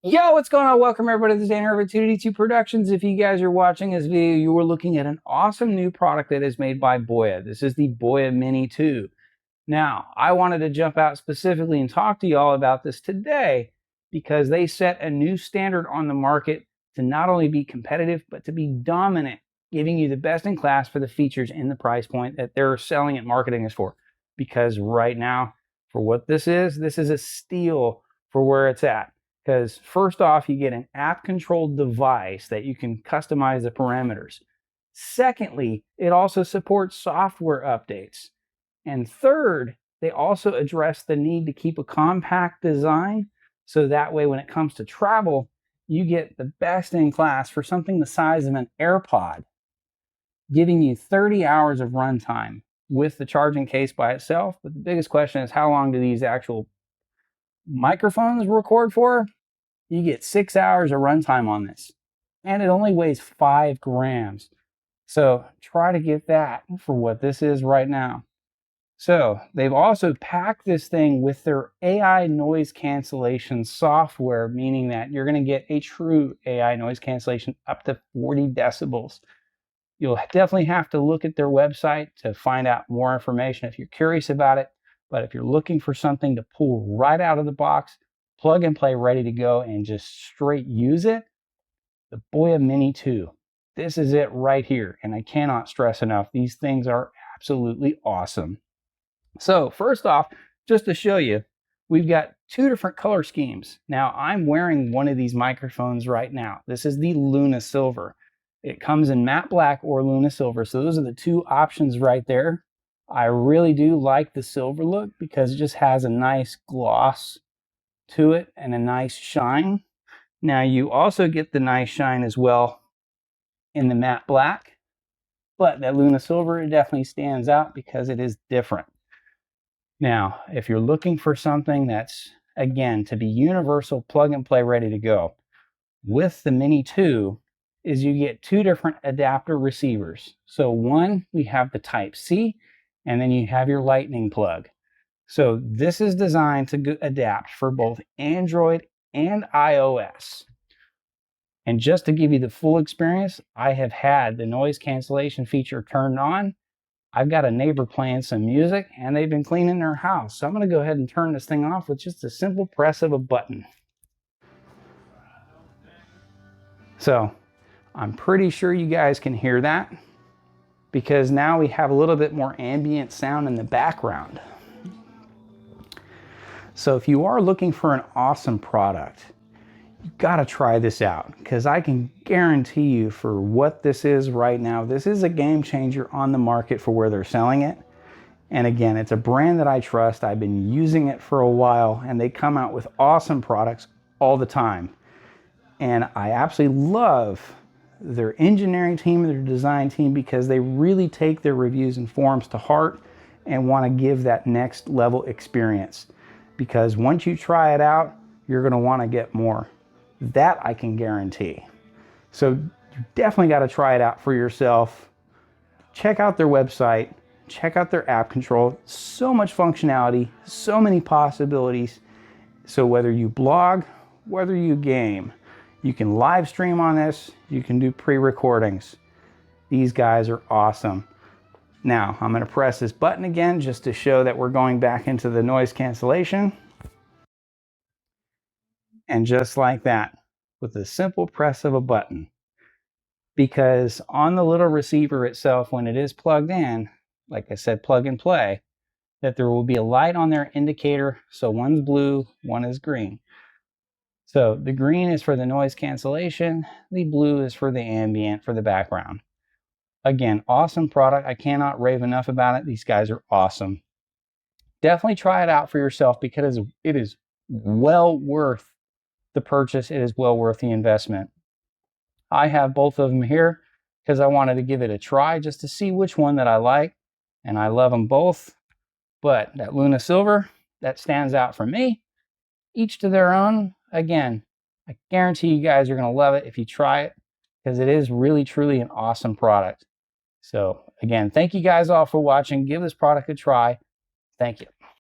Yo, what's going on? Welcome everybody to the Muzain of 2D2 Productions. If you guys are watching this video, you are looking at an awesome new product that is made by BOYA. This is the BOYA Mini 2. Now, I wanted to jump out specifically and talk to you all about this today because they set a new standard on the market to not only be competitive, but to be dominant, giving you the best in class for the features and the price point that they're selling and marketing this for. Because right now, for what this is a steal for where it's at. Because first off, you get an app-controlled device that you can customize the parameters. Secondly, it also supports software updates. And third, they also address the need to keep a compact design, so that way when it comes to travel, you get the best in class for something the size of an AirPod, giving you 30 hours of runtime with the charging case by itself. But the biggest question is, how long do these actual microphones record for? You get 6 hours of runtime on this, and it only weighs 5 grams. So try to get that for what this is right now. So they've also packed this thing with their AI noise cancellation software, meaning that you're going to get a true AI noise cancellation up to 40 decibels. You'll definitely have to look at their website to find out more information if you're curious about it. But if you're looking for something to pull right out of the box, plug and play, ready to go, and just straight use it, the BOYA Mini 2. This is it right here, and I cannot stress enough, these things are absolutely awesome. So first off, just to show you, we've got two different color schemes. Now I'm wearing one of these microphones right now. This is the Luna Silver. It comes in matte black or Luna Silver, so those are the two options right there. I really do like the silver look because it just has a nice gloss to it and a nice shine. Now you also get the nice shine as well in the matte black, but that Luna Silver, it definitely stands out because it is different. Now, if you're looking for something that's, again, to be universal, plug and play, ready to go, with the Mini 2 is you get two different adapter receivers. So one, we have the Type-C, and then you have your Lightning plug. So this is designed to adapt for both Android and iOS. And just to give you the full experience, I have had the noise cancellation feature turned on. I've got a neighbor playing some music and they've been cleaning their house. So I'm going to go ahead and turn this thing off with just a simple press of a button. So I'm pretty sure you guys can hear that because now we have a little bit more ambient sound in the background. So if you are looking for an awesome product, you gotta try this out because I can guarantee you for what this is right now, this is a game changer on the market for where they're selling it. And again, it's a brand that I trust. I've been using it for a while and they come out with awesome products all the time. And I absolutely love their engineering team and their design team because they really take their reviews and forums to heart and want to give that next level experience. Because once you try it out, you're going to want to get more. That I can guarantee. So you definitely got to try it out for yourself. Check out their website. Check out their app control. So much functionality, so many possibilities. So whether you blog, whether you game, you can live stream on this. You can do pre-recordings. These guys are awesome. Now, I'm going to press this button again just to show that we're going back into the noise cancellation. And just like that, with a simple press of a button. Because on the little receiver itself, when it is plugged in, like I said, plug and play, that there will be a light on their indicator. So one's blue, one is green. So the green is for the noise cancellation. The blue is for the ambient, for the background. Again, awesome product. I cannot rave enough about it. These guys are awesome. Definitely try it out for yourself because it is well worth the purchase. It is well worth the investment. I have both of them here because I wanted to give it a try just to see which one that I like. And I love them both. But that Luna Silver, that stands out for me. Each to their own. Again, I guarantee you guys are going to love it if you try it because it is really, truly an awesome product. So again, thank you guys all for watching. Give this product a try. Thank you.